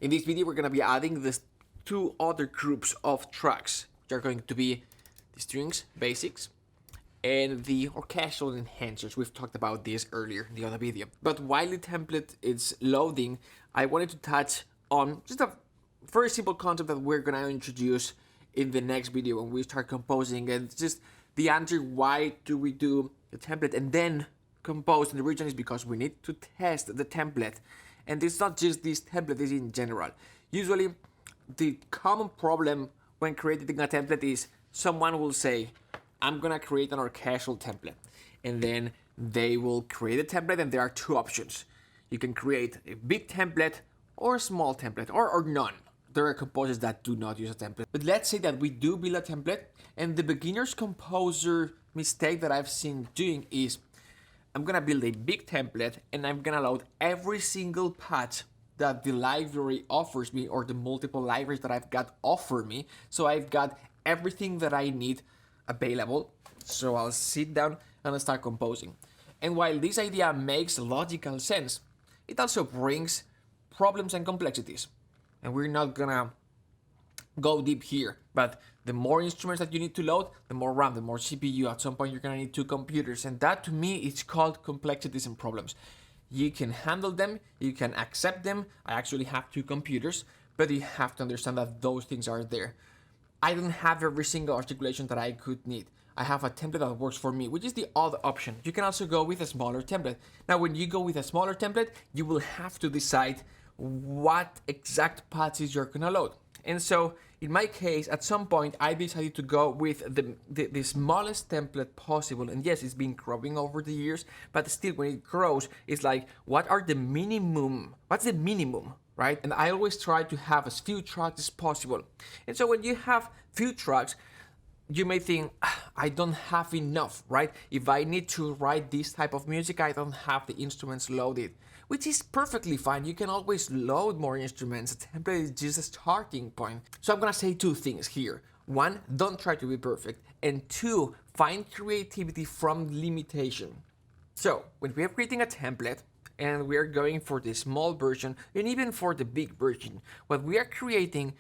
In this video, we're going to be adding these two other groups of tracks, which are going to be the strings, basics, and the orchestral enhancers. We've talked about this earlier in the other video. But while the template is loading, I wanted to touch on just a very simple concept that we're going to introduce in the next video when we start composing. And it's just the answer, why do we do the template and then compose? And the reason is because we need to test the template. And it's not just this template, it's in general. Usually, the common problem when creating a template is someone will say, I'm gonna create an orchestral template. And then they will create a template, and there are two options. You can create a big template or a small template, or none. There are composers that do not use a template. But let's say that we do build a template, and the beginner's composer mistake that I've seen doing is, I'm gonna build a big template and I'm gonna load every single patch that the library offers me, or the multiple libraries that I've got offer me. So I've got everything that I need available. So I'll sit down and I'll start composing. And while this idea makes logical sense, it also brings problems and complexities. And we're not gonna go deep here, but the more instruments that you need to load, the more RAM, the more CPU. At some point you're gonna need two computers, and that to me is called complexities and problems. You can handle them, you can accept them. I actually have two computers, but you have to understand that those things are there. I don't have every single articulation that I could need. I have a template that works for me, which is the other option. You can also go with a smaller template. Now, when you go with a smaller template, you will have to decide what exact patches you're gonna load. And so, in my case, at some point, I decided to go with the smallest template possible. And yes, it's been growing over the years, but still, when it grows, it's like, what's the minimum, right? And I always try to have as few tracks as possible. And so when you have few tracks, you may think, I don't have enough, right? If I need to write this type of music, I don't have the instruments loaded, which is perfectly fine. You can always load more instruments. A template is just a starting point. So I'm gonna say two things here. One, don't try to be perfect. And two, find creativity from limitation. So when we are creating a template, and we are going for the small version, and even for the big version, what we are creating,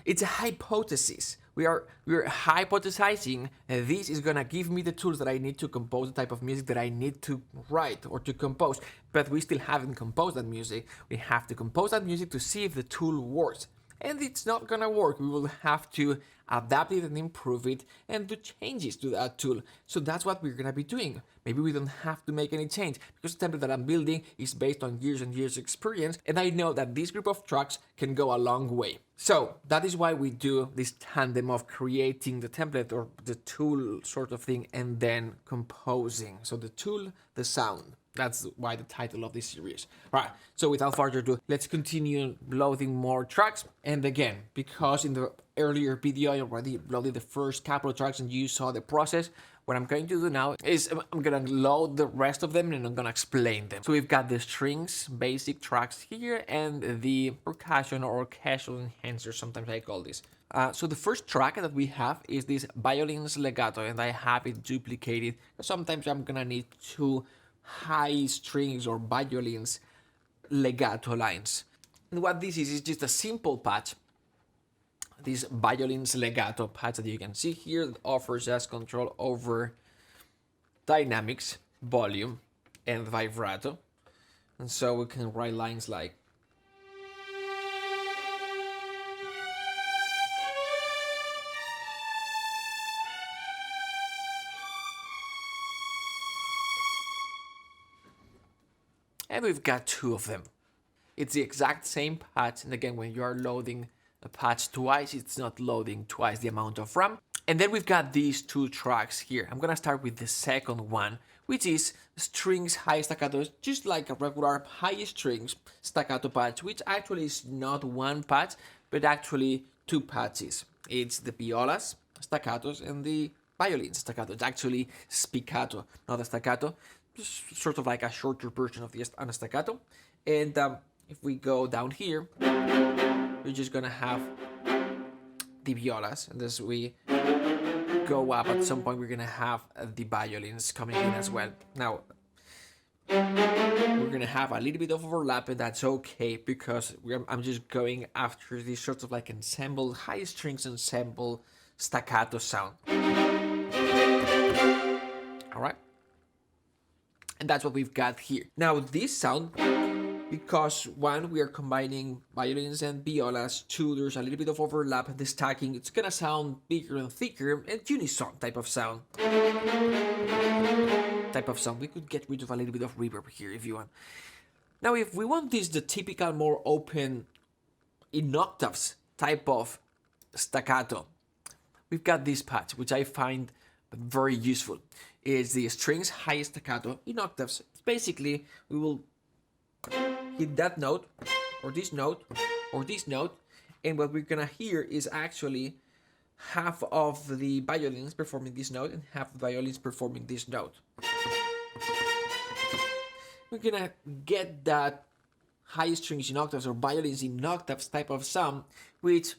it's a hypothesis. We're hypothesizing this is gonna give me the tools that I need to compose the type of music that I need to write or to compose, but we still haven't composed that music. We have to compose that music to see if the tool works. And it's not gonna work. We will have to adapt it and improve it and do changes to that tool. So that's what we're gonna be doing. Maybe we don't have to make any change, because the template that I'm building is based on years and years experience, and I know that this group of tracks can go a long way. So that is why we do this tandem of creating the template or the tool sort of thing and then composing. So the tool, the sound. That's why the title of this series. All right, so without further ado, let's continue loading more tracks. And again, because in the earlier video I already loaded the first couple of tracks and you saw the process, what I'm going to do now is I'm gonna load the rest of them and I'm gonna explain them. So we've got the strings, basic tracks here, and the percussion or orchestral enhancer, sometimes I call this. So the first track that we have is this violin's legato, and I have it duplicated. Sometimes I'm gonna need two high strings or violins legato lines. And what this is just a simple patch. This violin's legato patch that you can see here that offers us control over dynamics, volume, and vibrato. And so we can write lines like, and we've got two of them. It's the exact same patch, and again, when you are loading a patch twice, it's not loading twice the amount of RAM. And then we've got these two tracks here. I'm gonna start with the second one, which is strings high staccato, just like a regular high strings staccato patch, which actually is not one patch, but actually two patches. It's the violas staccatos and the violins staccato. It's actually spiccato, not a staccato. Sort of like a shorter version of the staccato. And if we go down here, we're just gonna have the violas, and as we go up at some point we're gonna have the violins coming in as well. Now We're gonna have a little bit of overlap, and that's okay because I'm just going after these sorts of like ensemble, high strings ensemble staccato sound. All right, and that's what we've got here. Now this sound, because one, we are combining violins and violas, two, there's a little bit of overlap and the stacking, it's gonna sound bigger and thicker and unison type of sound. We could get rid of a little bit of reverb here if you want. Now if we want this, the typical more open in octaves type of staccato, we've got this patch, which I find very useful. It's the strings high staccato in octaves. Basically, we will hit that note, or this note, or this note, and what we're gonna hear is actually half of the violins performing this note and half the violins performing this note. We're gonna get that high strings in octaves or violins in octaves type of sound, which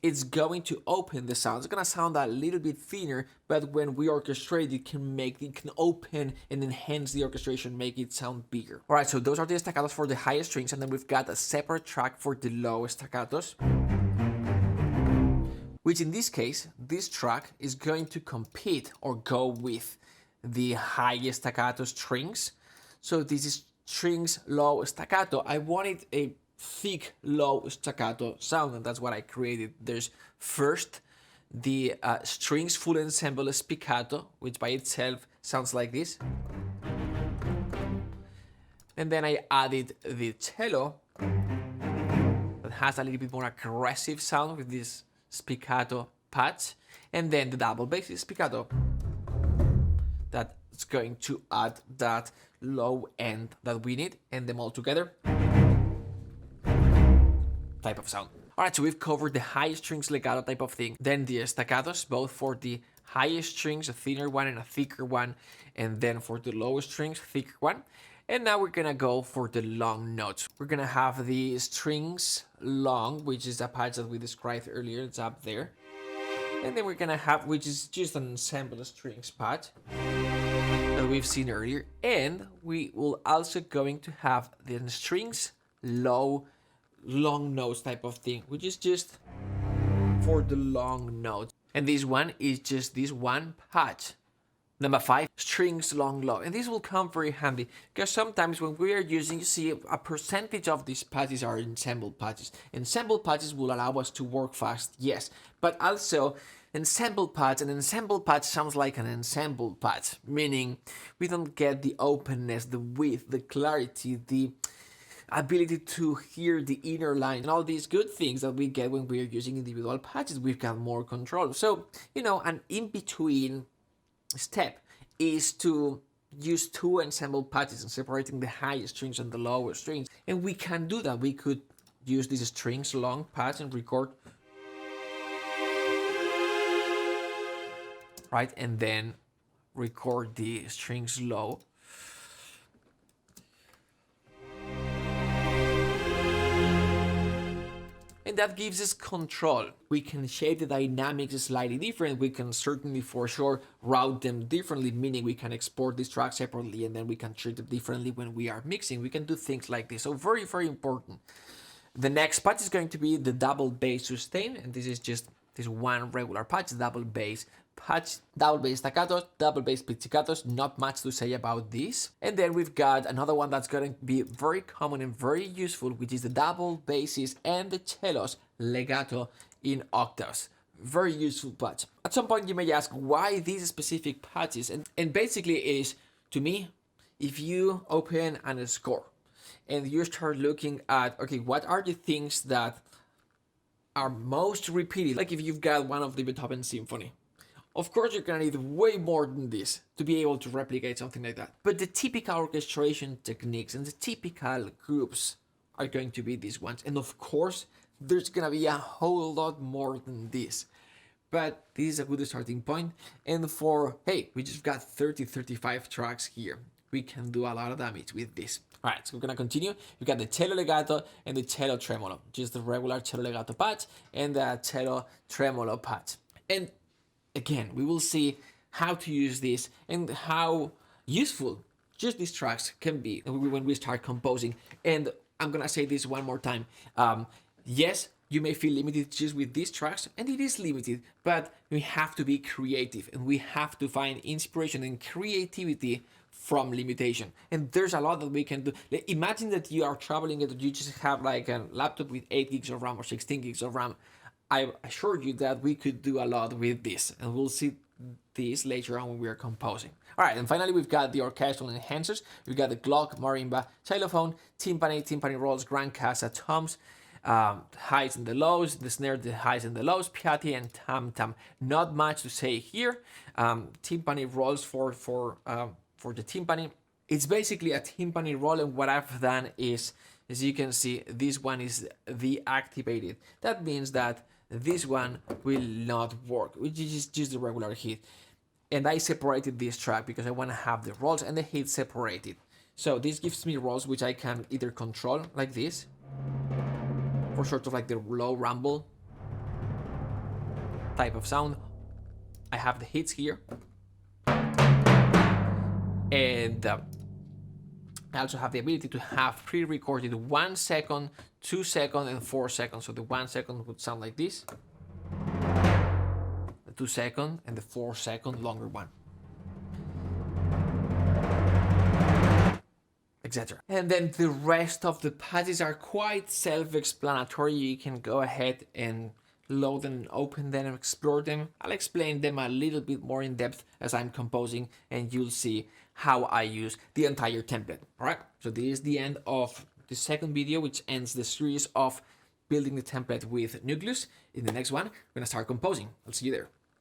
it's going to open the sound. It's gonna sound a little bit thinner, but when we orchestrate, it can open and enhance the orchestration, make it sound bigger. All right, so those are the staccatos for the high strings, and then we've got a separate track for the low staccatos, which in this case, this track is going to compete or go with the high staccato strings. So this is strings low staccato. I wanted a thick low staccato sound, and that's what I created. There's first the strings full ensemble spiccato, which by itself sounds like this, and then I added the cello that has a little bit more aggressive sound with this spiccato patch, and then the double bass spiccato that's going to add that low end that we need, and them all together type of sound. All right, so we've covered the high strings legato type of thing, then the staccatos, both for the highest strings, a thinner one and a thicker one, and then for the lowest strings, thicker one. And now we're gonna go for the long notes. We're gonna have the strings long, which is a patch that we described earlier, it's up there. And then we're gonna have, which is just an ensemble strings patch that we've seen earlier. And we will also going to have the strings low, long notes type of thing, which is just for the long notes. And this one is just this one patch. Number 5, strings long low. And this will come very handy because sometimes when we are using, you see a percentage of these patches are ensemble patches. Ensemble patches will allow us to work fast, yes, but also ensemble patch, an ensemble patch sounds like an ensemble patch, meaning we don't get the openness, the width, the clarity, the ability to hear the inner line and all these good things that we get when we are using individual patches. We've got more control. So, an in-between step is to use two ensemble patches and separating the high strings and the lower strings. And we can do that. We could use this strings long patch and record, right? And then record the strings low. And that gives us control. We can shape the dynamics slightly different. We can certainly for sure route them differently, meaning we can export this track separately and then we can treat it differently when we are mixing. We can do things like this. So very, very important. The next patch is going to be the double bass sustain, and this is just this one regular patch, double bass patch, double bass staccatos, double bass pizzicatos, not much to say about this. And then we've got another one that's going to be very common and very useful, which is the double basses and the cellos legato in octaves. Very useful patch. At some point you may ask why these specific patches, and basically it is, to me, if you open a score and you start looking at, okay, what are the things that are most repeated, like if you've got one of the Beethoven symphony, of course you're gonna need way more than this to be able to replicate something like that. But the typical orchestration techniques and the typical groups are going to be these ones. And of course, there's gonna be a whole lot more than this. But this is a good starting point. And hey, we just got 35 tracks here. We can do a lot of damage with this. All right, so we're gonna continue. We've got the cello legato and the cello tremolo, just the regular cello legato patch and the cello tremolo patch. And again, we will see how to use this and how useful just these tracks can be when we start composing. And I'm gonna say this one more time. Yes, you may feel limited just with these tracks, and it is limited, but we have to be creative and we have to find inspiration and creativity from limitation. And there's a lot that we can do. Imagine that you are traveling and you just have like a laptop with 8 gigs of RAM or 16 gigs of RAM. I assure you that we could do a lot with this, and we'll see this later on when we are composing. All right, and finally we've got the orchestral enhancers. We've got the clock, marimba, xylophone, timpani rolls, grand cassa, toms, highs and the lows, the snare, the highs and the lows, piatti and tam tam. Not much to say here. Timpani rolls for the timpani. It's basically a timpani roll, and what I've done is, as you can see, this one is deactivated. That means that this one will not work, which is just the regular hit. And I separated this track because I want to have the rolls and the hits separated. So this gives me rolls which I can either control like this, for sort of like the low rumble type of sound. I have the hits here. And I also have the ability to have pre-recorded 1 second, 2 seconds, and 4 seconds. So the 1 second would sound like this, the 2 second, and the 4 second longer one, etc. And then the rest of the patches are quite self-explanatory. You can go ahead and load them, open them, and explore them. I'll explain them a little bit more in depth as I'm composing, and you'll see how I use the entire template. All right, so this is the end of the second video, which ends the series of building the template with Nucleus. In the next one, we're gonna start composing. I'll see you there.